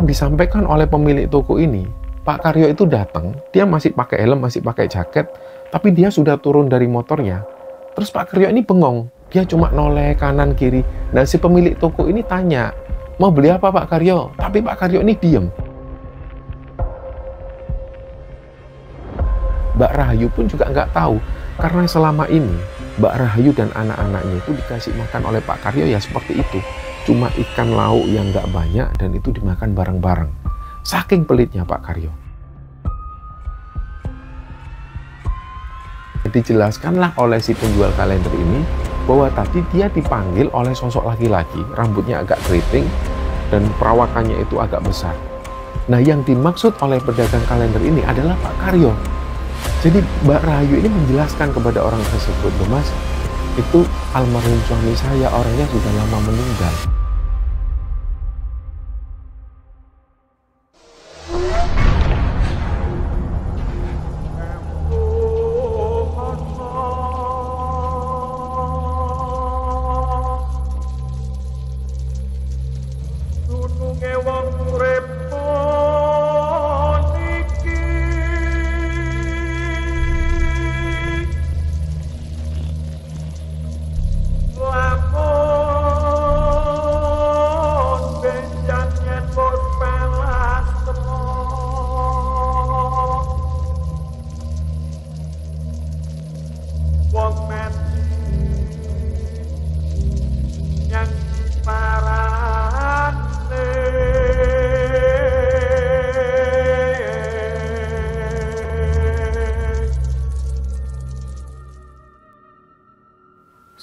yang disampaikan oleh pemilik toko ini, Pak Karyo itu datang, dia masih pakai helm, masih pakai jaket, tapi dia sudah turun dari motornya. Terus Pak Karyo ini bengong, dia cuma noleh kanan kiri. Nah, si pemilik toko ini tanya, mau beli apa Pak Karyo? Tapi Pak Karyo ini diem. Mbak Rahayu pun juga nggak tahu, karena selama ini Mbak Rahayu dan anak-anaknya itu dikasih makan oleh Pak Karyo ya seperti itu. Cuma ikan lauk yang nggak banyak dan itu dimakan bareng-bareng. Saking pelitnya Pak Karyo. Dijelaskanlah oleh si penjual kalender ini bahwa tadi dia dipanggil oleh sosok laki-laki, rambutnya agak keriting dan perawakannya itu agak besar. Nah, yang dimaksud oleh pedagang kalender ini adalah Pak Karyo. Jadi Mbak Rahayu ini menjelaskan kepada orang tersebut, Mas, itu almarhum suami saya, orangnya sudah lama meninggal.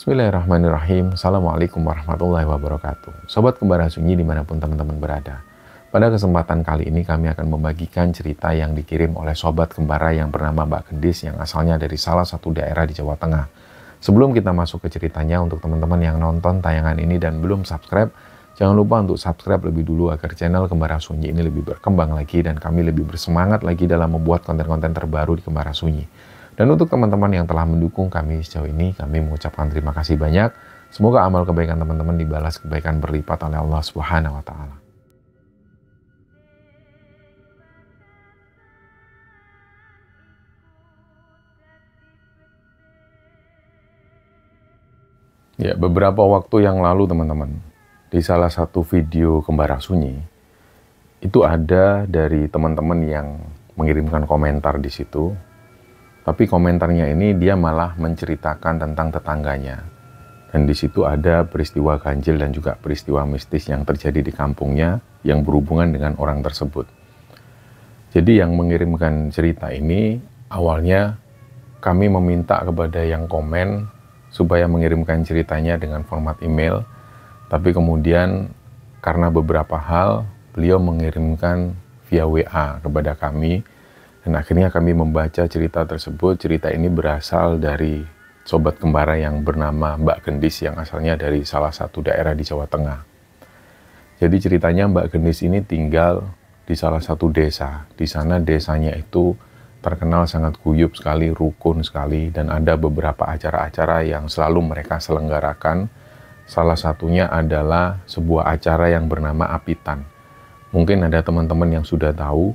Bismillahirrahmanirrahim. Assalamualaikum warahmatullahi wabarakatuh. Sobat Kembara Sunyi dimanapun teman-teman berada. Pada kesempatan kali ini kami akan membagikan cerita yang dikirim oleh Sobat Kembara yang bernama Mbak Gendis yang asalnya dari salah satu daerah di Jawa Tengah. Sebelum kita masuk ke ceritanya, untuk teman-teman yang nonton tayangan ini dan belum subscribe, jangan lupa untuk subscribe lebih dulu agar channel Kembara Sunyi ini lebih berkembang lagi dan kami lebih bersemangat lagi dalam membuat konten-konten terbaru di Kembara Sunyi. Dan untuk teman-teman yang telah mendukung kami sejauh ini, kami mengucapkan terima kasih banyak. Semoga amal kebaikan teman-teman dibalas kebaikan berlipat oleh Allah Subhanahu wa Ta'ala. Ya, beberapa waktu yang lalu teman-teman, di salah satu video Kembara Sunyi, itu ada dari teman-teman yang mengirimkan komentar di situ. Tapi komentarnya ini dia malah menceritakan tentang tetangganya. Dan di situ ada peristiwa ganjil dan juga peristiwa mistis yang terjadi di kampungnya yang berhubungan dengan orang tersebut. Jadi yang mengirimkan cerita ini, awalnya kami meminta kepada yang komen supaya mengirimkan ceritanya dengan format email. Tapi kemudian karena beberapa hal, beliau mengirimkan via WA kepada kami. Dan akhirnya kami membaca cerita tersebut. Cerita ini berasal dari Sobat Kembara yang bernama Mbak Gendis yang asalnya dari salah satu daerah di Jawa Tengah. Jadi ceritanya Mbak Gendis ini tinggal di salah satu desa. Di sana desanya itu terkenal sangat guyup sekali, rukun sekali, dan ada beberapa acara-acara yang selalu mereka selenggarakan. Salah satunya adalah sebuah acara yang bernama Apitan. Mungkin ada teman-teman yang sudah tahu.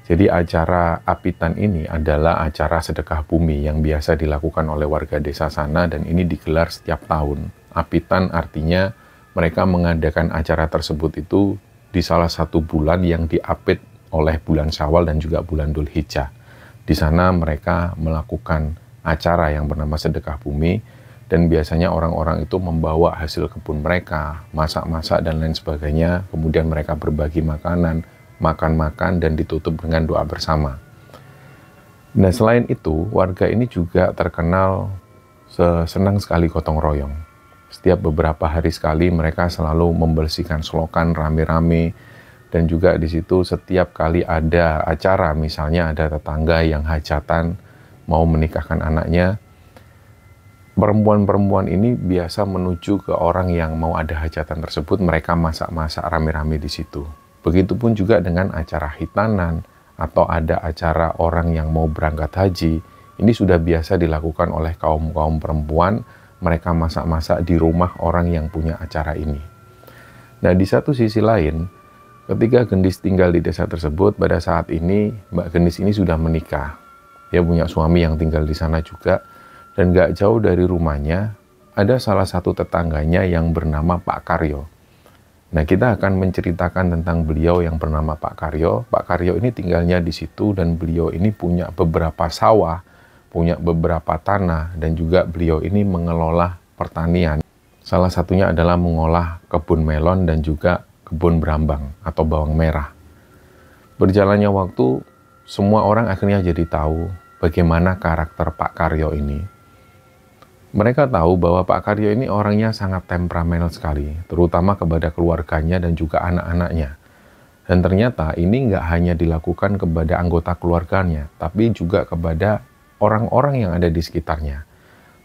Jadi acara Apitan ini adalah acara sedekah bumi yang biasa dilakukan oleh warga desa sana dan ini digelar setiap tahun. Apitan artinya mereka mengadakan acara tersebut itu di salah satu bulan yang diapit oleh bulan Syawal dan juga bulan Dzulhijjah. Di sana mereka melakukan acara yang bernama sedekah bumi dan biasanya orang-orang itu membawa hasil kebun mereka, masak-masak dan lain sebagainya, kemudian mereka berbagi makanan, makan-makan dan ditutup dengan doa bersama. Nah, selain itu, warga ini juga terkenal senang sekali gotong royong. Setiap beberapa hari sekali mereka selalu membersihkan selokan rame-rame dan juga di situ setiap kali ada acara, misalnya ada tetangga yang hajatan mau menikahkan anaknya, perempuan-perempuan ini biasa menuju ke orang yang mau ada hajatan tersebut, mereka masak-masak rame-rame di situ. Begitupun juga dengan acara hitanan atau ada acara orang yang mau berangkat haji. Ini sudah biasa dilakukan oleh kaum-kaum perempuan. Mereka masak-masak di rumah orang yang punya acara ini. Nah, di satu sisi lain, Ketika Gendis tinggal di desa tersebut, pada saat ini Mbak Gendis ini sudah menikah. Dia punya suami yang tinggal di sana juga, dan gak jauh dari rumahnya ada salah satu tetangganya yang bernama Pak Karyo. Nah, kita akan menceritakan tentang beliau yang bernama Pak Karyo. Pak Karyo ini tinggalnya di situ dan beliau ini punya beberapa sawah, punya beberapa tanah, dan juga beliau ini mengelola pertanian. Salah satunya adalah mengolah kebun melon dan juga kebun berambang atau bawang merah. Berjalannya waktu, semua orang akhirnya jadi tahu bagaimana karakter Pak Karyo ini. Mereka tahu bahwa Pak Karyo ini orangnya sangat temperamental sekali, terutama kepada keluarganya dan juga anak-anaknya. Dan ternyata ini nggak hanya dilakukan kepada anggota keluarganya, tapi juga kepada orang-orang yang ada di sekitarnya.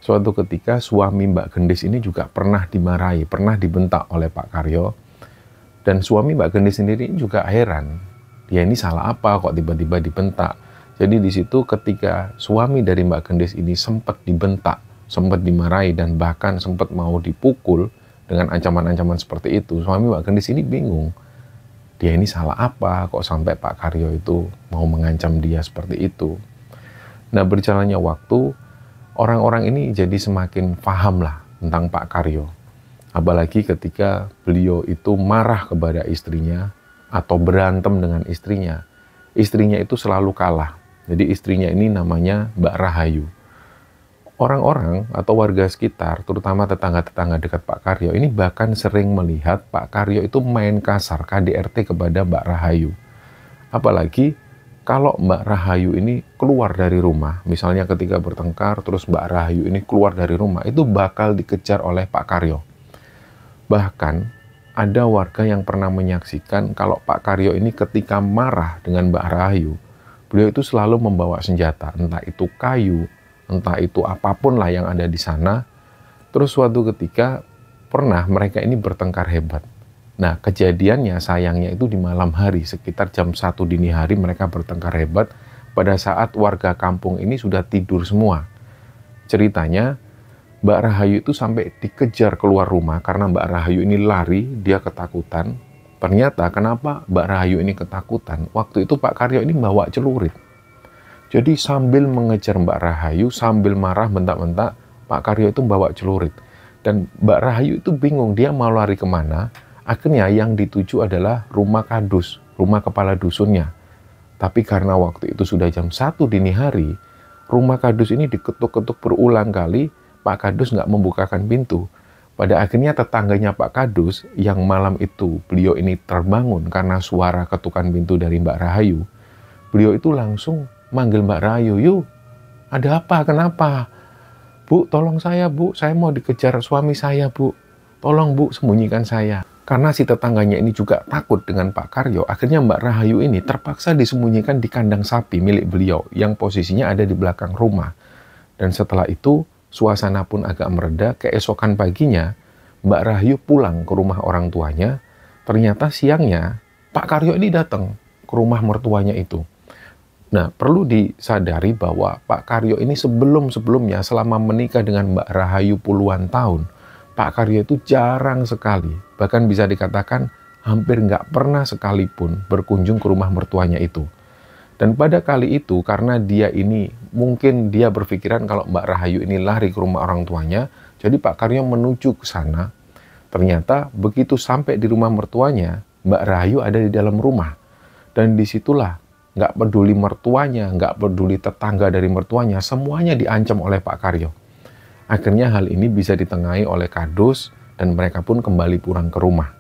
Suatu ketika suami Mbak Gendis ini juga pernah dimarahi, pernah dibentak oleh Pak Karyo. Dan suami Mbak Gendis sendiri juga heran, dia ini salah apa kok tiba-tiba dibentak. Jadi di situ ketika suami dari Mbak Gendis ini sempat dibentak, sempat dimarahi, dan bahkan sempat mau dipukul dengan ancaman-ancaman seperti itu, suami Mbak Gendis ini bingung. Dia ini salah apa kok sampai Pak Karyo itu mau mengancam dia seperti itu. Nah, berjalannya waktu, orang-orang ini jadi semakin paham lah tentang Pak Karyo. Apalagi ketika beliau itu marah kepada istrinya atau berantem dengan istrinya. Istrinya itu selalu kalah. Jadi istrinya ini namanya Mbak Rahayu. Orang-orang atau warga sekitar, terutama tetangga-tetangga dekat Pak Karyo, ini bahkan sering melihat Pak Karyo itu main kasar KDRT kepada Mbak Rahayu. Apalagi kalau Mbak Rahayu ini keluar dari rumah, misalnya ketika bertengkar, terus Mbak Rahayu ini keluar dari rumah, itu bakal dikejar oleh Pak Karyo. Bahkan ada warga yang pernah menyaksikan kalau Pak Karyo ini ketika marah dengan Mbak Rahayu, beliau itu selalu membawa senjata, entah itu kayu, entah itu apapun lah yang ada di sana. Terus suatu ketika pernah mereka ini bertengkar hebat. Nah, kejadiannya sayangnya itu di malam hari, sekitar jam 1 dini hari mereka bertengkar hebat pada saat warga kampung ini sudah tidur semua. Ceritanya, Mbak Rahayu itu sampai dikejar keluar rumah karena Mbak Rahayu ini lari, dia ketakutan. Ternyata kenapa Mbak Rahayu ini ketakutan? Waktu itu Pak Karyo ini bawa celurit. Jadi sambil mengejar Mbak Rahayu, sambil marah bentak-bentak, Pak Karyo itu bawa celurit. Dan Mbak Rahayu itu bingung, dia mau lari kemana. Akhirnya yang dituju adalah rumah kadus, rumah kepala dusunnya. Tapi karena waktu itu sudah jam 1 dini hari, rumah kadus ini diketuk-ketuk berulang kali, Pak Kadus nggak membukakan pintu. Pada akhirnya tetangganya Pak Kadus yang malam itu beliau ini terbangun karena suara ketukan pintu dari Mbak Rahayu. Beliau itu langsung manggil Mbak Rahayu, "Yuk, ada apa? Kenapa? Bu, tolong saya, Bu. Saya mau dikejar suami saya, Bu. Tolong, Bu, sembunyikan saya." Karena si tetangganya ini juga takut dengan Pak Karyo, akhirnya Mbak Rahayu ini terpaksa disembunyikan di kandang sapi milik beliau yang posisinya ada di belakang rumah. Dan setelah itu, suasana pun agak mereda. Keesokan paginya, Mbak Rahayu pulang ke rumah orang tuanya. Ternyata siangnya, Pak Karyo ini datang ke rumah mertuanya itu. Nah, perlu disadari bahwa Pak Karyo ini sebelum-sebelumnya selama menikah dengan Mbak Rahayu puluhan tahun, Pak Karyo itu jarang sekali, bahkan bisa dikatakan hampir nggak pernah sekalipun berkunjung ke rumah mertuanya itu. Dan pada kali itu, karena dia ini, mungkin dia berpikiran kalau Mbak Rahayu ini lari ke rumah orang tuanya, jadi Pak Karyo menuju ke sana. Ternyata begitu sampai di rumah mertuanya, Mbak Rahayu ada di dalam rumah. Dan disitulah, nggak peduli mertuanya, nggak peduli tetangga dari mertuanya, semuanya diancam oleh Pak Karyo. Akhirnya hal ini bisa ditengahi oleh Kadus, dan mereka pun kembali pulang ke rumah.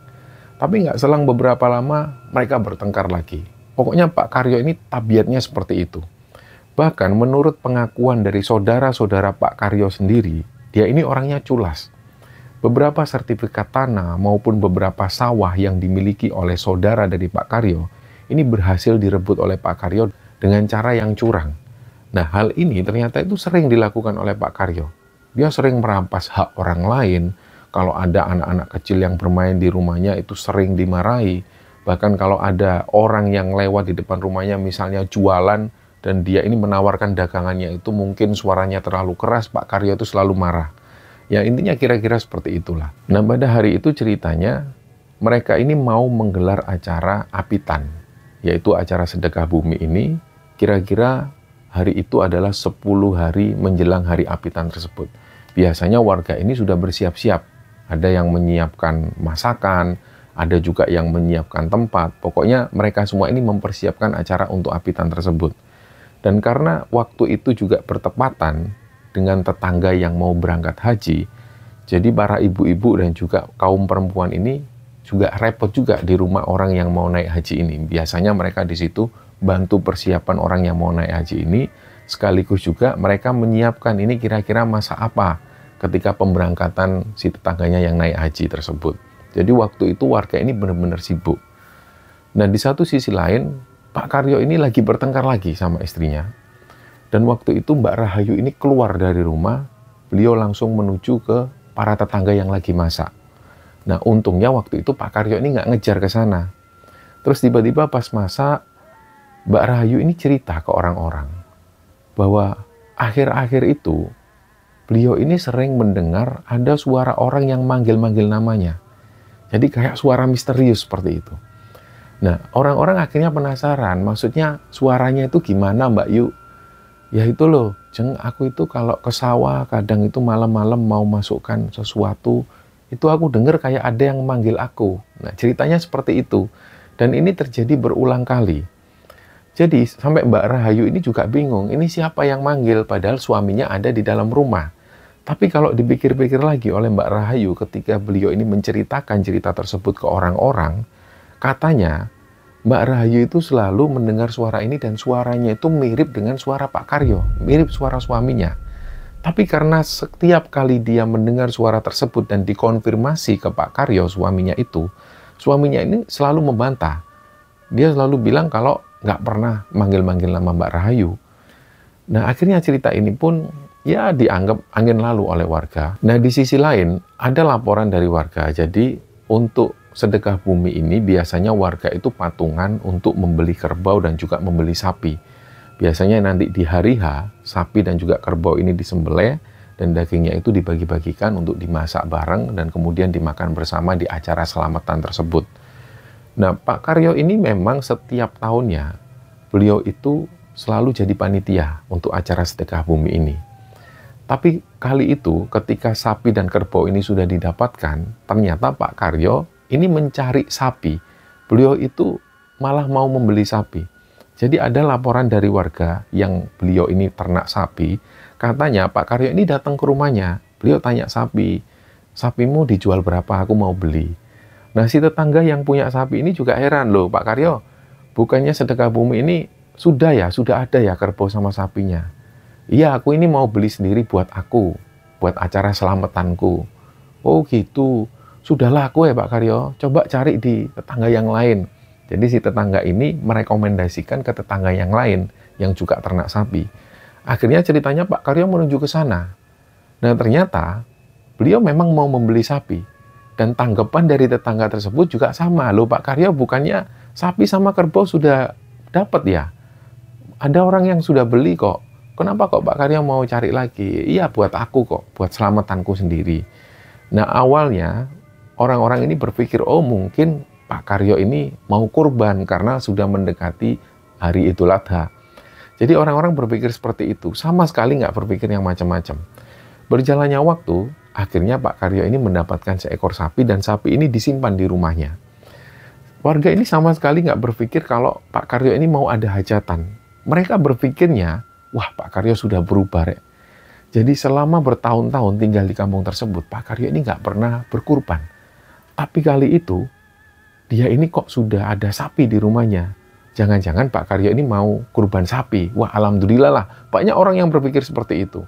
Tapi nggak selang beberapa lama, mereka bertengkar lagi. Pokoknya Pak Karyo ini tabiatnya seperti itu. Bahkan menurut pengakuan dari saudara-saudara Pak Karyo sendiri, dia ini orangnya culas. Beberapa sertifikat tanah maupun beberapa sawah yang dimiliki oleh saudara dari Pak Karyo, ini berhasil direbut oleh Pak Karyo dengan cara yang curang. Nah, hal ini ternyata itu sering dilakukan oleh Pak Karyo. Dia sering merampas hak orang lain. Kalau ada anak-anak kecil yang bermain di rumahnya itu sering dimarahi. Bahkan kalau ada orang yang lewat di depan rumahnya misalnya jualan dan dia ini menawarkan dagangannya itu mungkin suaranya terlalu keras, Pak Karyo itu selalu marah. Ya intinya kira-kira seperti itulah. Nah pada hari itu ceritanya mereka ini mau menggelar acara apitan, yaitu acara sedekah bumi ini, kira-kira hari itu adalah 10 hari menjelang hari apitan tersebut. Biasanya warga ini sudah bersiap-siap, ada yang menyiapkan masakan, ada juga yang menyiapkan tempat, pokoknya mereka semua ini mempersiapkan acara untuk apitan tersebut. Dan karena waktu itu juga bertepatan dengan tetangga yang mau berangkat haji, jadi para ibu-ibu dan juga kaum perempuan ini juga repot juga di rumah orang yang mau naik haji ini. Biasanya mereka di situ bantu persiapan orang yang mau naik haji ini, sekaligus juga mereka menyiapkan ini kira-kira masak apa ketika pemberangkatan si tetangganya yang naik haji tersebut. Jadi waktu itu warga ini benar-benar sibuk. Nah di satu sisi lain, Pak Karyo ini lagi bertengkar lagi sama istrinya. Dan waktu itu Mbak Rahayu ini keluar dari rumah, beliau langsung menuju ke para tetangga yang lagi masak. Nah untungnya waktu itu Pak Karyo ini nggak ngejar ke sana. Terus tiba-tiba pas masak, Mbak Rahayu ini cerita ke orang-orang bahwa akhir-akhir itu beliau ini sering mendengar ada suara orang yang manggil-manggil namanya. Jadi kayak suara misterius seperti itu. Nah orang-orang akhirnya penasaran, maksudnya suaranya itu gimana Mbak Yu? Ya itu loh, Jeng, aku itu kalau ke sawah kadang itu malam-malam mau masukkan sesuatu, itu aku dengar kayak ada yang manggil aku. Nah ceritanya seperti itu. Dan ini terjadi berulang kali. Jadi sampai Mbak Rahayu ini juga bingung, ini siapa yang manggil padahal suaminya ada di dalam rumah. Tapi kalau dipikir-pikir lagi oleh Mbak Rahayu ketika beliau ini menceritakan cerita tersebut ke orang-orang, katanya Mbak Rahayu itu selalu mendengar suara ini dan suaranya itu mirip dengan suara Pak Karyo, mirip suara suaminya. Tapi karena setiap kali dia mendengar suara tersebut dan dikonfirmasi ke Pak Karyo, suaminya ini selalu membantah. Dia selalu bilang kalau nggak pernah manggil-manggil nama Mbak Rahayu. Nah akhirnya cerita ini pun ya dianggap angin lalu oleh warga. Nah di sisi lain ada laporan dari warga, jadi untuk sedekah bumi ini biasanya warga itu patungan untuk membeli kerbau dan juga membeli sapi. Biasanya nanti di hari H, sapi dan juga kerbau ini disembelih dan dagingnya itu dibagi-bagikan untuk dimasak bareng dan kemudian dimakan bersama di acara selamatan tersebut. Nah, Pak Karyo ini memang setiap tahunnya beliau itu selalu jadi panitia untuk acara sedekah bumi ini. Tapi kali itu ketika sapi dan kerbau ini sudah didapatkan, ternyata Pak Karyo ini mencari sapi. Beliau itu malah mau membeli sapi. Jadi ada laporan dari warga yang beliau ini ternak sapi. Katanya Pak Karyo ini datang ke rumahnya. Beliau tanya sapi, sapimu dijual berapa? Aku mau beli. Nah si tetangga yang punya sapi ini juga heran loh, Pak Karyo, bukannya sedekah bumi ini sudah ada ya kerbau sama sapinya. Iya, aku ini mau beli sendiri buat aku, buat acara selamatanku. Oh gitu. Sudahlah aku ya Pak Karyo, coba cari di tetangga yang lain. Jadi si tetangga ini merekomendasikan ke tetangga yang lain yang juga ternak sapi. Akhirnya ceritanya Pak Karyo menuju ke sana. Nah ternyata beliau memang mau membeli sapi. Dan tanggapan dari tetangga tersebut juga sama. Loh Pak Karyo, bukannya sapi sama kerbau sudah dapat ya? Ada orang yang sudah beli kok. Kenapa kok Pak Karyo mau cari lagi? Iya buat aku kok, buat selamatanku sendiri. Nah awalnya orang-orang ini berpikir, oh mungkin Pak Karyo ini mau kurban karena sudah mendekati hari Idul Adha. Jadi orang-orang berpikir seperti itu, sama sekali nggak berpikir yang macam-macam. Berjalannya waktu, akhirnya Pak Karyo ini mendapatkan seekor sapi dan sapi ini disimpan di rumahnya. Warga ini sama sekali nggak berpikir kalau Pak Karyo ini mau ada hajatan. Mereka berpikirnya, wah Pak Karyo sudah berubah rek. Jadi selama bertahun-tahun tinggal di kampung tersebut, Pak Karyo ini nggak pernah berkurban. Tapi kali itu, dia ini kok sudah ada sapi di rumahnya. Jangan-jangan Pak Karyo ini mau kurban sapi. Wah, alhamdulillah lah. Banyak orang yang berpikir seperti itu.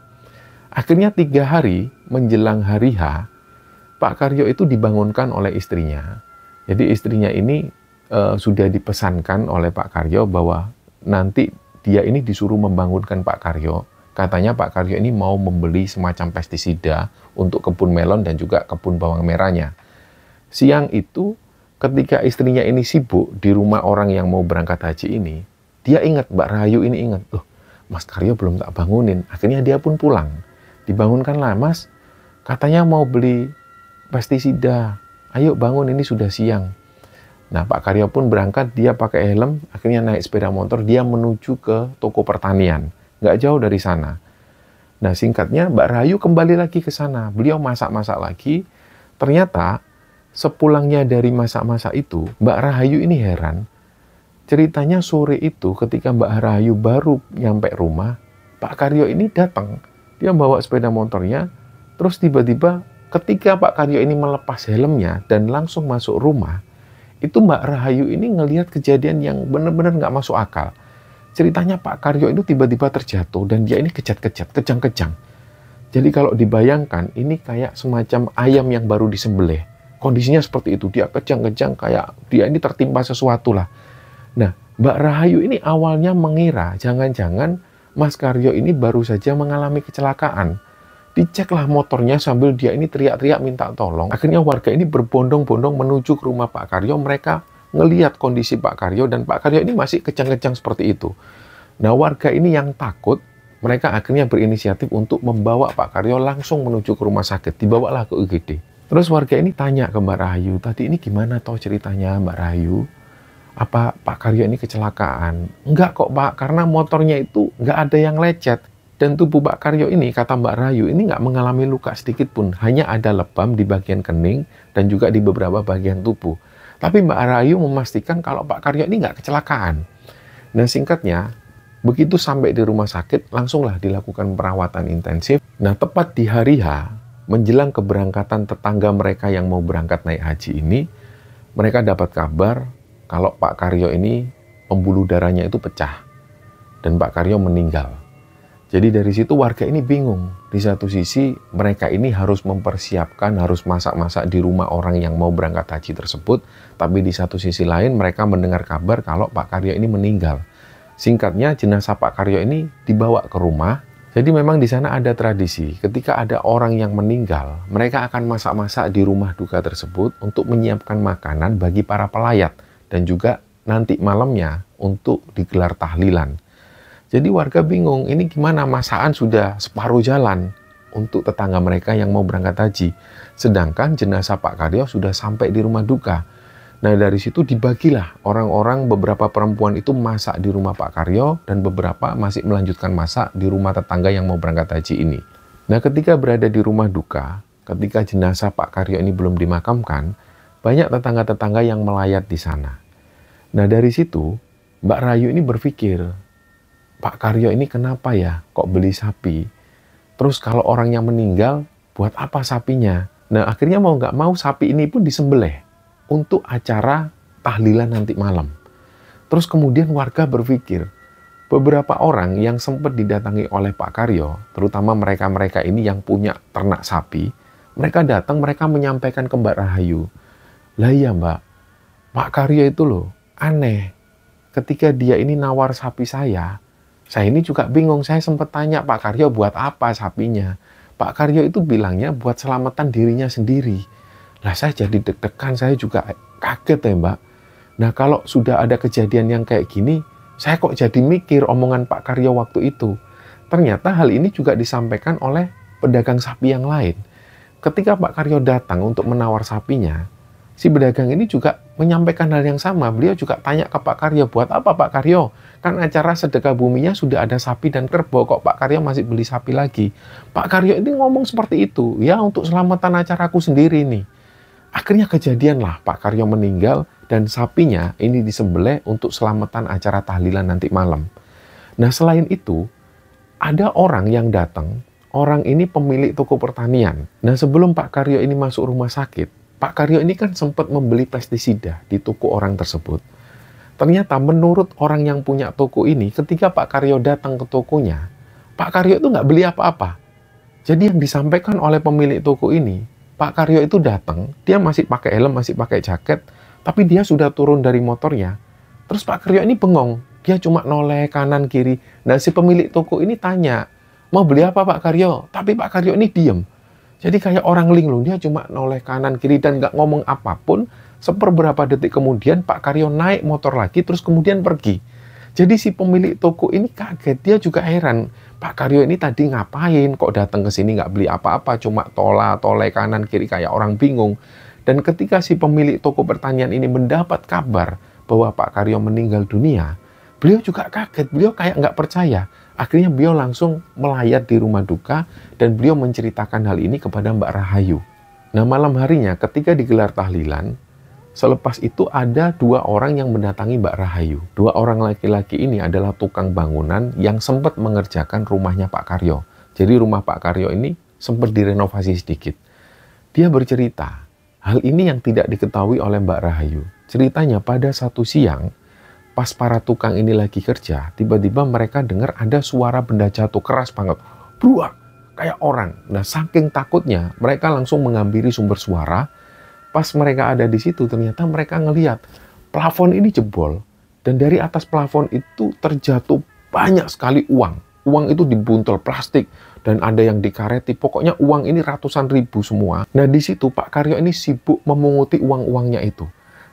Akhirnya 3 hari menjelang hari H, Pak Karyo itu dibangunkan oleh istrinya. Jadi istrinya ini sudah dipesankan oleh Pak Karyo bahwa nanti dia ini disuruh membangunkan Pak Karyo. Katanya Pak Karyo ini mau membeli semacam pestisida untuk kebun melon dan juga kebun bawang merahnya. Siang itu, ketika istrinya ini sibuk di rumah orang yang mau berangkat haji ini, dia ingat, Mbak Rahayu ini ingat, loh, Mas Karyo belum tak bangunin. Akhirnya dia pun pulang. Dibangunkanlah, Mas, katanya mau beli pestisida. ayo bangun, ini sudah siang. Nah, Pak Karyo pun berangkat, dia pakai helm, akhirnya naik sepeda motor, dia menuju ke toko pertanian. Nggak jauh dari sana. Nah, singkatnya, Mbak Rahayu kembali lagi ke sana. Beliau masak-masak lagi. Ternyata, sepulangnya dari masak-masak itu, Mbak Rahayu ini heran. Ceritanya sore itu, ketika Mbak Rahayu baru nyampe rumah, Pak Karyo ini datang. Dia bawa sepeda motornya, terus tiba-tiba ketika Pak Karyo ini melepas helmnya dan langsung masuk rumah, itu Mbak Rahayu ini ngelihat kejadian yang benar-benar nggak masuk akal. Ceritanya Pak Karyo itu tiba-tiba terjatuh dan dia ini kejat-kejat, kejang-kejang. Jadi kalau dibayangkan, ini kayak semacam ayam yang baru disembelih. Kondisinya seperti itu, dia kejang-kejang kayak dia ini tertimpa sesuatu lah. Nah, Mbak Rahayu ini awalnya mengira jangan-jangan Mas Karyo ini baru saja mengalami kecelakaan. Diceklah motornya sambil dia ini teriak-teriak minta tolong. Akhirnya warga ini berbondong-bondong menuju ke rumah Pak Karyo. Mereka ngelihat kondisi Pak Karyo dan Pak Karyo ini masih kejang-kejang seperti itu. Nah, warga ini yang takut, mereka akhirnya berinisiatif untuk membawa Pak Karyo langsung menuju ke rumah sakit. Dibawalah ke UGD. Terus warga ini tanya ke Mbak Rahayu, tadi ini gimana toh ceritanya Mbak Rahayu? Apa Pak Karyo ini kecelakaan? Enggak kok Pak, karena motornya itu nggak ada yang lecet. Dan tubuh Pak Karyo ini, kata Mbak Rahayu, ini nggak mengalami luka sedikit pun. Hanya ada lebam di bagian kening dan juga di beberapa bagian tubuh. Tapi Mbak Rahayu memastikan kalau Pak Karyo ini nggak kecelakaan. Nah, singkatnya, begitu sampai di rumah sakit, langsunglah dilakukan perawatan intensif. Nah, tepat di hari H, menjelang keberangkatan tetangga mereka yang mau berangkat naik haji ini, mereka dapat kabar kalau Pak Karyo ini pembuluh darahnya itu pecah. Dan Pak Karyo meninggal. Jadi dari situ warga ini bingung. Di satu sisi mereka ini harus mempersiapkan, harus masak-masak di rumah orang yang mau berangkat haji tersebut. Tapi di satu sisi lain mereka mendengar kabar kalau Pak Karyo ini meninggal. Singkatnya jenazah Pak Karyo ini dibawa ke rumah. Jadi memang di sana ada tradisi. Ketika ada orang yang meninggal, mereka akan masak-masak di rumah duka tersebut untuk menyiapkan makanan bagi para pelayat. Dan juga nanti malamnya untuk digelar tahlilan. Jadi warga bingung, ini gimana, masakan sudah separuh jalan untuk tetangga mereka yang mau berangkat haji. Sedangkan jenazah Pak Karyo sudah sampai di rumah duka. Nah, dari situ dibagilah orang-orang, beberapa perempuan itu masak di rumah Pak Karyo dan beberapa masih melanjutkan masak di rumah tetangga yang mau berangkat haji ini. Nah, ketika berada di rumah duka, ketika jenazah Pak Karyo ini belum dimakamkan, banyak tetangga-tetangga yang melayat di sana. Nah, dari situ Mbak Rahayu ini berpikir, Pak Karyo ini kenapa ya kok beli sapi? Terus kalau orang yang meninggal, buat apa sapinya? Nah, akhirnya mau nggak mau sapi ini pun disembelih untuk acara tahlilan nanti malam. Terus kemudian warga berpikir, beberapa orang yang sempat didatangi oleh Pak Karyo, terutama mereka-mereka ini yang punya ternak sapi, mereka datang, mereka menyampaikan ke Mbak Rahayu, lah iya Mbak, Pak Karyo itu loh, aneh. Ketika dia ini nawar sapi saya ini juga bingung. Saya sempat tanya Pak Karyo buat apa sapinya. Pak Karyo itu bilangnya buat selamatan dirinya sendiri. Lah saya jadi deg-degan, saya juga kaget ya Mbak. Nah kalau sudah ada kejadian yang kayak gini, saya kok jadi mikir omongan Pak Karyo waktu itu. Ternyata hal ini juga disampaikan oleh pedagang sapi yang lain. Ketika Pak Karyo datang untuk menawar sapinya, si pedagang ini juga menyampaikan hal yang sama. Beliau juga tanya ke Pak Karyo, buat apa Pak Karyo? Kan acara sedekah buminya sudah ada sapi dan kerbau, kok Pak Karyo masih beli sapi lagi? Pak Karyo ini ngomong seperti itu, ya untuk selamatan acaraku sendiri nih. Akhirnya kejadianlah Pak Karyo meninggal dan sapinya ini disembelih untuk selamatan acara tahlilan nanti malam. Nah selain itu, ada orang yang datang, orang ini pemilik toko pertanian. Nah sebelum Pak Karyo ini masuk rumah sakit, Pak Karyo ini kan sempat membeli pestisida di toko orang tersebut. Ternyata menurut orang yang punya toko ini, ketika Pak Karyo datang ke tokonya, Pak Karyo itu nggak beli apa-apa. Jadi yang disampaikan oleh pemilik toko ini, Pak Karyo itu datang, dia masih pakai helm, masih pakai jaket, tapi dia sudah turun dari motornya. Terus Pak Karyo ini bengong, dia cuma noleh kanan kiri. Nah si pemilik toko ini tanya, mau beli apa Pak Karyo? Tapi Pak Karyo ini diem. Jadi kayak orang linglung, dia cuma noleh kanan kiri dan nggak ngomong apapun. Seperberapa detik kemudian Pak Karyo naik motor lagi terus kemudian pergi. Jadi si pemilik toko ini kaget, dia juga heran. Pak Karyo ini tadi ngapain kok datang ke sini nggak beli apa-apa, cuma toleh kanan kiri kayak orang bingung. Dan ketika si pemilik toko pertanian ini mendapat kabar bahwa Pak Karyo meninggal dunia, beliau juga kaget, beliau kayak nggak percaya. Akhirnya beliau langsung melayat di rumah duka dan beliau menceritakan hal ini kepada Mbak Rahayu. Nah, malam harinya ketika digelar tahlilan, selepas itu ada 2 orang yang mendatangi Mbak Rahayu. 2 orang laki-laki ini adalah tukang bangunan yang sempat mengerjakan rumahnya Pak Karyo. Jadi rumah Pak Karyo ini sempat direnovasi sedikit. Dia bercerita, hal ini yang tidak diketahui oleh Mbak Rahayu. Ceritanya pada satu siang, pas para tukang ini lagi kerja, tiba-tiba mereka dengar ada suara benda jatuh keras banget. Bruak, kayak orang. Nah, saking takutnya, mereka langsung menghampiri sumber suara. Pas mereka ada di situ, ternyata mereka ngelihat plafon ini jebol. Dan dari atas plafon itu terjatuh banyak sekali uang. Uang itu dibuntel plastik dan ada yang dikareti. Pokoknya uang ini ratusan ribu semua. Nah, di situ Pak Karyo ini sibuk memunguti uang-uangnya itu.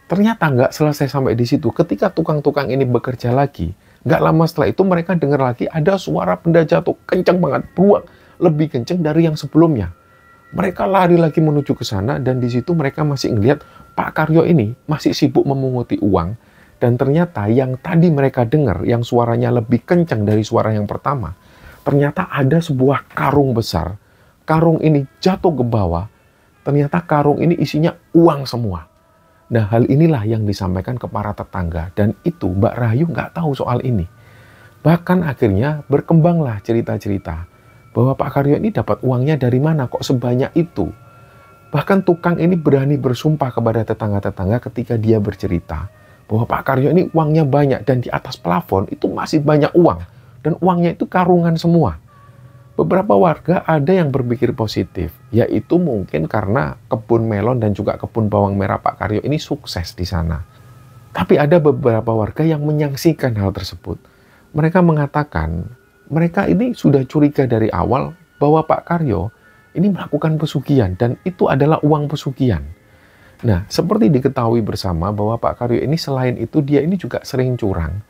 Ternyata nggak selesai sampai di situ. Ketika tukang-tukang ini bekerja lagi, nggak lama setelah itu mereka dengar lagi ada suara benda jatuh. Kenceng banget, bruak. Lebih kenceng dari yang sebelumnya. Mereka lari lagi menuju ke sana dan di situ mereka masih ngelihat Pak Karyo ini masih sibuk memunguti uang. Dan ternyata yang tadi mereka dengar, yang suaranya lebih kencang dari suara yang pertama, ternyata ada sebuah karung besar. Karung ini jatuh ke bawah. Ternyata karung ini isinya uang semua. Nah, hal inilah yang disampaikan ke para tetangga. Dan itu Mbak Rahayu nggak tahu soal ini. Bahkan akhirnya berkembanglah cerita-cerita bahwa Pak Karyo ini dapat uangnya dari mana kok sebanyak itu. Bahkan tukang ini berani bersumpah kepada tetangga-tetangga ketika dia bercerita bahwa Pak Karyo ini uangnya banyak dan di atas plafon itu masih banyak uang. Dan uangnya itu karungan semua. Beberapa warga ada yang berpikir positif, yaitu mungkin karena kebun melon dan juga kebun bawang merah Pak Karyo ini sukses di sana. Tapi ada beberapa warga yang menyaksikan hal tersebut. Mereka mengatakan, mereka ini sudah curiga dari awal bahwa Pak Karyo ini melakukan pesugihan dan itu adalah uang pesugihan. Nah, seperti diketahui bersama bahwa Pak Karyo ini selain itu dia ini juga sering curang.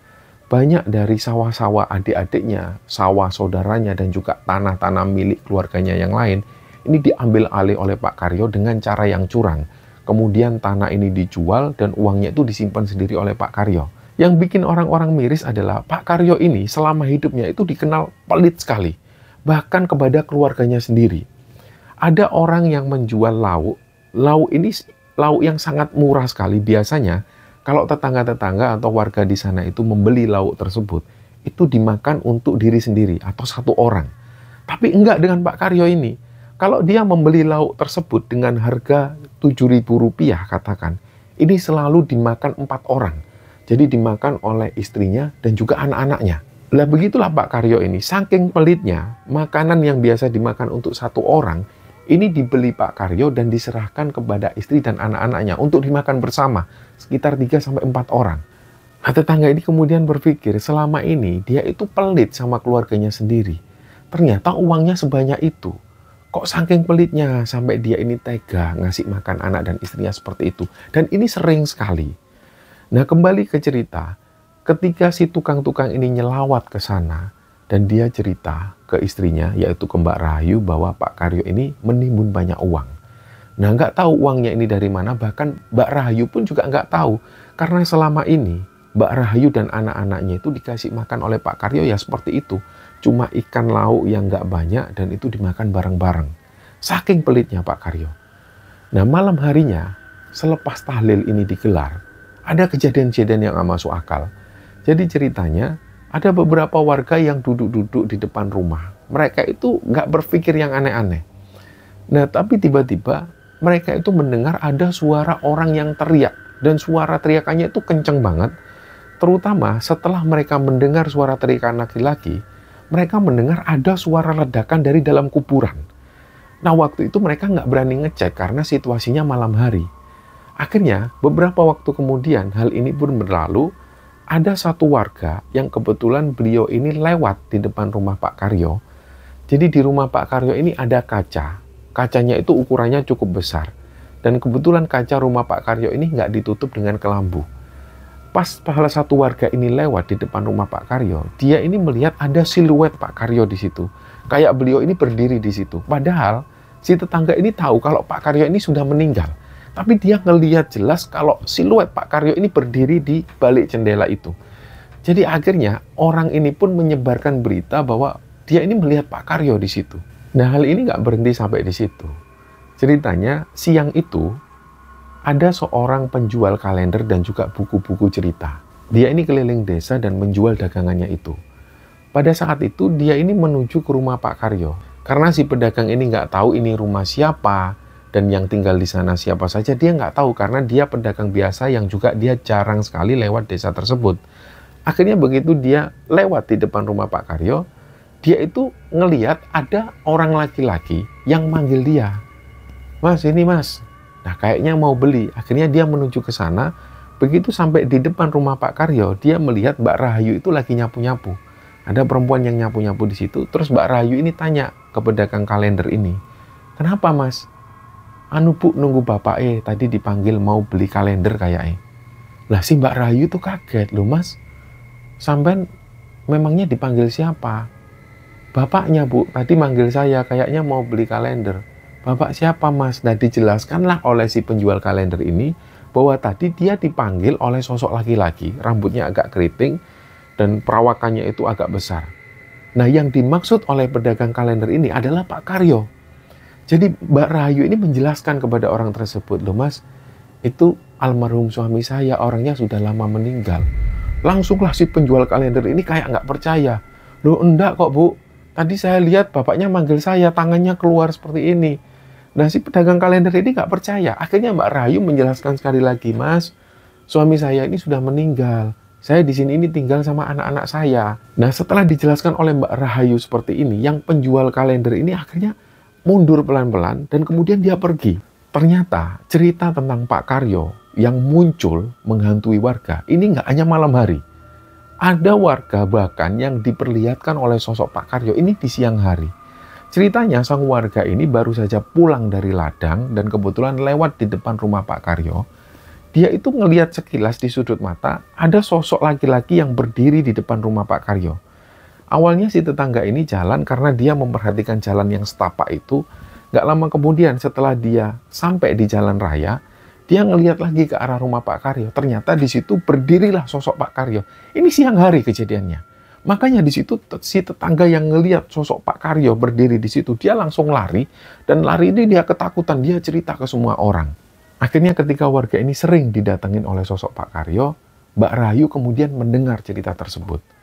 Banyak dari sawah-sawah adik-adiknya, sawah saudaranya, dan juga tanah-tanah milik keluarganya yang lain, ini diambil alih oleh Pak Karyo dengan cara yang curang. Kemudian tanah ini dijual dan uangnya itu disimpan sendiri oleh Pak Karyo. Yang bikin orang-orang miris adalah Pak Karyo ini selama hidupnya itu dikenal pelit sekali. Bahkan kepada keluarganya sendiri. Ada orang yang menjual lauk. Lauk ini lauk yang sangat murah sekali biasanya. Kalau tetangga-tetangga atau warga di sana itu membeli lauk tersebut, itu dimakan untuk diri sendiri atau satu orang. Tapi enggak dengan Pak Karyo ini. Kalau dia membeli lauk tersebut dengan harga Rp7.000 katakan, ini selalu dimakan 4 orang. Jadi dimakan oleh istrinya dan juga anak-anaknya. Lah begitulah Pak Karyo ini, saking pelitnya, makanan yang biasa dimakan untuk satu orang, ini dibeli Pak Karyo dan diserahkan kepada istri dan anak-anaknya untuk dimakan bersama, sekitar 3-4 orang. Nah, tetangga ini kemudian berpikir selama ini dia itu pelit sama keluarganya sendiri. Ternyata uangnya sebanyak itu. Kok saking pelitnya sampai dia ini tega ngasih makan anak dan istrinya seperti itu. Dan ini sering sekali. Nah, kembali ke cerita, ketika si tukang-tukang ini nyelawat ke sana, dan dia cerita ke istrinya, yaitu ke Mbak Rahayu, bahwa Pak Karyo ini menimbun banyak uang. Nah, nggak tahu uangnya ini dari mana, bahkan Mbak Rahayu pun juga nggak tahu. Karena selama ini, Mbak Rahayu dan anak-anaknya itu dikasih makan oleh Pak Karyo ya seperti itu. Cuma ikan lauk yang nggak banyak dan itu dimakan bareng-bareng. Saking pelitnya Pak Karyo. Nah, malam harinya, selepas tahlil ini digelar, ada kejadian-kejadian yang nggak masuk akal. Jadi ceritanya, ada beberapa warga yang duduk-duduk di depan rumah. Mereka itu nggak berpikir yang aneh-aneh. Nah, tapi tiba-tiba mereka itu mendengar ada suara orang yang teriak. Dan suara teriakannya itu kenceng banget. Terutama setelah mereka mendengar suara teriakan laki-laki, mereka mendengar ada suara ledakan dari dalam kuburan. Nah, waktu itu mereka nggak berani ngecek karena situasinya malam hari. Akhirnya, beberapa waktu kemudian hal ini pun berlalu. Ada satu warga yang kebetulan beliau ini lewat di depan rumah Pak Karyo. Jadi di rumah Pak Karyo ini ada kaca. Kacanya itu ukurannya cukup besar. Dan kebetulan kaca rumah Pak Karyo ini nggak ditutup dengan kelambu. Pas salah satu warga ini lewat di depan rumah Pak Karyo, dia ini melihat ada siluet Pak Karyo di situ. Kayak beliau ini berdiri di situ. Padahal si tetangga ini tahu kalau Pak Karyo ini sudah meninggal. Tapi dia ngelihat jelas kalau siluet Pak Karyo ini berdiri di balik jendela itu. Jadi akhirnya orang ini pun menyebarkan berita bahwa dia ini melihat Pak Karyo di situ. Nah, hal ini nggak berhenti sampai di situ. Ceritanya, siang itu ada seorang penjual kalender dan juga buku-buku cerita. Dia ini keliling desa dan menjual dagangannya itu. Pada saat itu, dia ini menuju ke rumah Pak Karyo. Karena si pedagang ini nggak tahu ini rumah siapa, dan yang tinggal di sana siapa saja, dia nggak tahu karena dia pedagang biasa yang juga dia jarang sekali lewat desa tersebut. Akhirnya begitu dia lewat di depan rumah Pak Karyo, dia itu ngeliat ada orang laki-laki yang manggil dia. Mas, ini mas. Nah, kayaknya mau beli. Akhirnya dia menuju ke sana. Begitu sampai di depan rumah Pak Karyo, dia melihat Mbak Rahayu itu lagi nyapu-nyapu. Ada perempuan yang nyapu-nyapu di situ. Terus Mbak Rahayu ini tanya ke pedagang kalender ini, kenapa mas? Anu bu, nunggu bapak tadi dipanggil mau beli kalender kayaknya. Lah si Mbak Rahayu tuh kaget, loh mas, sampean memangnya dipanggil siapa? Bapaknya bu, tadi manggil saya kayaknya mau beli kalender. Bapak siapa mas? Nah dijelaskanlah oleh si penjual kalender ini bahwa tadi dia dipanggil oleh sosok laki-laki, rambutnya agak keriting dan perawakannya itu agak besar. Nah yang dimaksud oleh pedagang kalender ini adalah Pak Karyo. Jadi Mbak Rahayu ini menjelaskan kepada orang tersebut, loh mas, itu almarhum suami saya, orangnya sudah lama meninggal. Langsunglah si penjual kalender ini kayak nggak percaya. Loh enggak kok bu, tadi saya lihat bapaknya manggil saya, tangannya keluar seperti ini. Nah si pedagang kalender ini nggak percaya. Akhirnya Mbak Rahayu menjelaskan sekali lagi, mas, suami saya ini sudah meninggal. Saya di sini ini tinggal sama anak-anak saya. Nah setelah dijelaskan oleh Mbak Rahayu seperti ini, yang penjual kalender ini akhirnya mundur pelan-pelan dan kemudian dia pergi. Ternyata cerita tentang Pak Karyo yang muncul menghantui warga ini nggak hanya malam hari. Ada warga bahkan yang diperlihatkan oleh sosok Pak Karyo ini di siang hari. Ceritanya sang warga ini baru saja pulang dari ladang dan kebetulan lewat di depan rumah Pak Karyo. Dia itu ngelihat sekilas di sudut mata ada sosok laki-laki yang berdiri di depan rumah Pak Karyo. Awalnya si tetangga ini jalan karena dia memperhatikan jalan yang setapak itu. Gak lama kemudian setelah dia sampai di jalan raya, dia ngelihat lagi ke arah rumah Pak Karyo. Ternyata di situ berdirilah sosok Pak Karyo. Ini siang hari kejadiannya. Makanya di situ si tetangga yang ngelihat sosok Pak Karyo berdiri di situ, dia langsung lari. Dan lari ini dia ketakutan, dia cerita ke semua orang. Akhirnya ketika warga ini sering didatengin oleh sosok Pak Karyo, Mbak Rahayu kemudian mendengar cerita tersebut.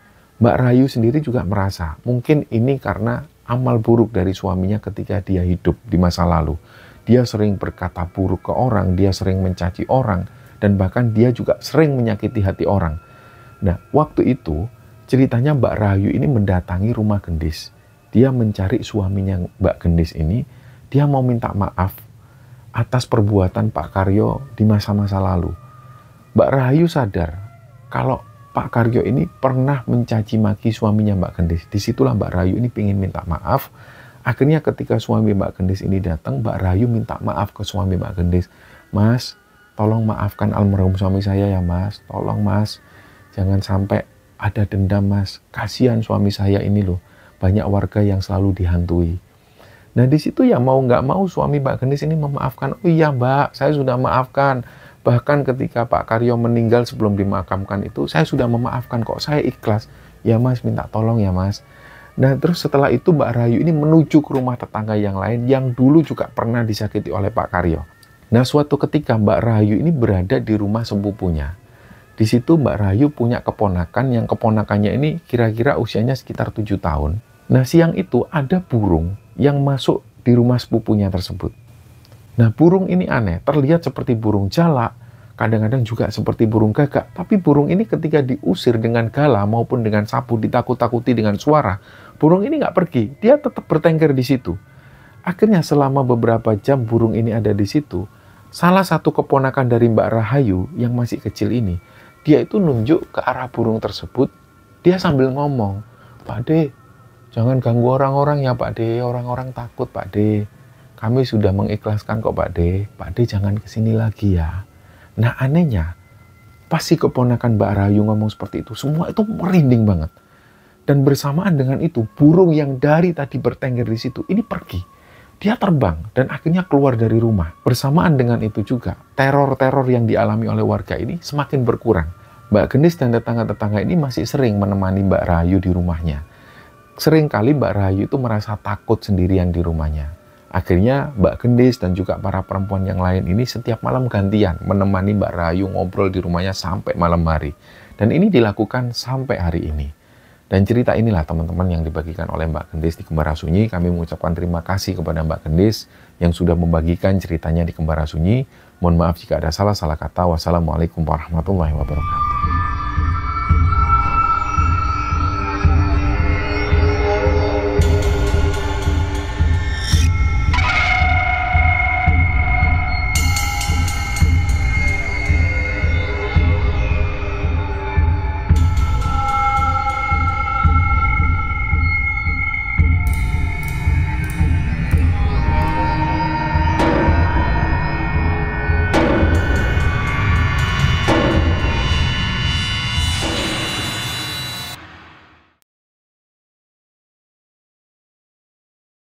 Mbak Rahayu sendiri juga merasa mungkin ini karena amal buruk dari suaminya ketika dia hidup di masa lalu. Dia sering berkata buruk ke orang, dia sering mencaci orang, dan bahkan dia juga sering menyakiti hati orang. Nah, waktu itu ceritanya Mbak Rahayu ini mendatangi rumah gendis. Dia mencari suaminya Mbak Gendis ini, dia mau minta maaf atas perbuatan Pak Karyo di masa-masa lalu. Mbak Rahayu sadar kalau Pak Karyo ini pernah mencaci maki suaminya Mbak Gendis. Disitulah Mbak Rahayu ini ingin minta maaf. Akhirnya ketika suami Mbak Gendis ini datang, Mbak Rahayu minta maaf ke suami Mbak Gendis. Mas, tolong maafkan almarhum suami saya ya mas. Tolong mas, jangan sampai ada dendam mas. Kasihan suami saya ini loh. Banyak warga yang selalu dihantui. Nah di situ ya mau nggak mau suami Mbak Gendis ini memaafkan. Oh iya mbak, saya sudah maafkan. Bahkan ketika Pak Karyo meninggal sebelum dimakamkan itu, saya sudah memaafkan kok, saya ikhlas. Ya mas, minta tolong ya mas. Nah terus setelah itu Mbak Rahayu ini menuju ke rumah tetangga yang lain yang dulu juga pernah disakiti oleh Pak Karyo. Nah suatu ketika Mbak Rahayu ini berada di rumah sepupunya. Di situ Mbak Rahayu punya keponakan yang keponakannya ini kira-kira usianya sekitar 7 tahun. Nah siang itu ada burung yang masuk di rumah sepupunya tersebut. Nah burung ini aneh, terlihat seperti burung jalak, kadang-kadang juga seperti burung gagak. Tapi burung ini ketika diusir dengan gala maupun dengan sapu, ditakut-takuti dengan suara, burung ini nggak pergi, dia tetap bertengger di situ. Akhirnya selama beberapa jam burung ini ada di situ, salah satu keponakan dari Mbak Rahayu yang masih kecil ini, dia itu nunjuk ke arah burung tersebut, dia sambil ngomong, Pak De, jangan ganggu orang-orang ya Pak De, orang-orang takut Pak De. Kami sudah mengikhlaskan kok Pak De jangan kesini lagi ya. Nah anehnya, pas si keponakan Mbak Rahayu ngomong seperti itu, semua itu merinding banget. Dan bersamaan dengan itu, burung yang dari tadi bertengger di situ, ini pergi. Dia terbang dan akhirnya keluar dari rumah. Bersamaan dengan itu juga, teror-teror yang dialami oleh warga ini semakin berkurang. Mbak Gendis dan tetangga-tetangga ini masih sering menemani Mbak Rahayu di rumahnya. Sering kali Mbak Rahayu itu merasa takut sendirian di rumahnya. Akhirnya Mbak Gendis dan juga para perempuan yang lain ini setiap malam gantian menemani Mbak Rahayu ngobrol di rumahnya sampai malam hari. Dan ini dilakukan sampai hari ini. Dan cerita inilah teman-teman yang dibagikan oleh Mbak Gendis di Kembara Sunyi. Kami mengucapkan terima kasih kepada Mbak Gendis yang sudah membagikan ceritanya di Kembara Sunyi. Mohon maaf jika ada salah-salah kata. Wassalamualaikum warahmatullahi wabarakatuh.